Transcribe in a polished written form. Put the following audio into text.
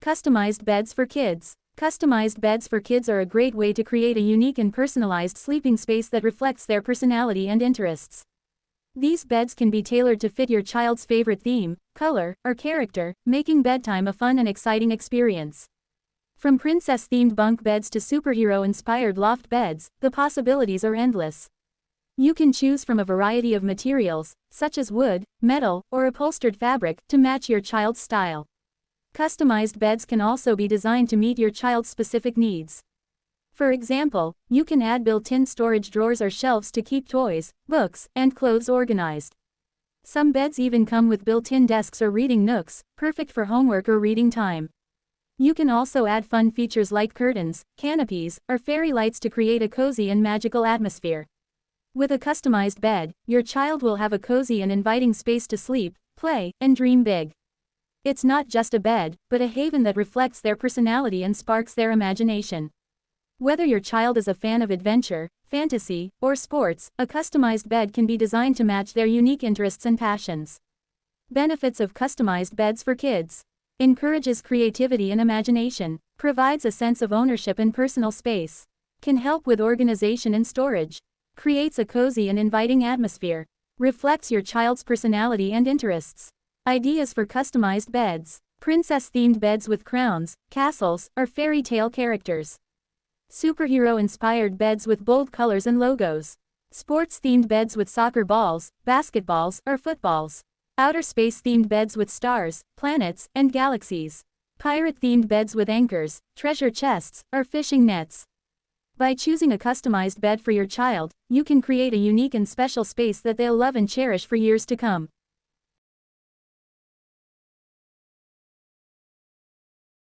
Customized beds for kids. Customized beds for kids are a great way to create a unique and personalized sleeping space that reflects their personality and interests. These beds can be tailored to fit your child's favorite theme, color, or character, making bedtime a fun and exciting experience. From princess-themed bunk beds to superhero-inspired loft beds, the possibilities are endless. You can choose from a variety of materials, such as wood, metal, or upholstered fabric, to match your child's style. Customized beds can also be designed to meet your child's specific needs. For example, you can add built-in storage drawers or shelves to keep toys, books, and clothes organized. Some beds even come with built-in desks or reading nooks, perfect for homework or reading time. You can also add fun features like curtains, canopies, or fairy lights to create a cozy and magical atmosphere. With a customized bed, your child will have a cozy and inviting space to sleep, play, and dream big. It's not just a bed, but a haven that reflects their personality and sparks their imagination. Whether your child is a fan of adventure, fantasy, or sports, a customized bed can be designed to match their unique interests and passions. Benefits of customized beds for kids. Encourages creativity and imagination, provides a sense of ownership and personal space, can help with organization and storage, creates a cozy and inviting atmosphere, reflects your child's personality and interests. Ideas for customized beds. Princess-themed beds with crowns, castles, or fairy tale characters. Superhero-inspired beds with bold colors and logos. Sports-themed beds with soccer balls, basketballs, or footballs. Outer space-themed beds with stars, planets, and galaxies. Pirate-themed beds with anchors, treasure chests, or fishing nets. By choosing a customized bed for your child, you can create a unique and special space that they'll love and cherish for years to come.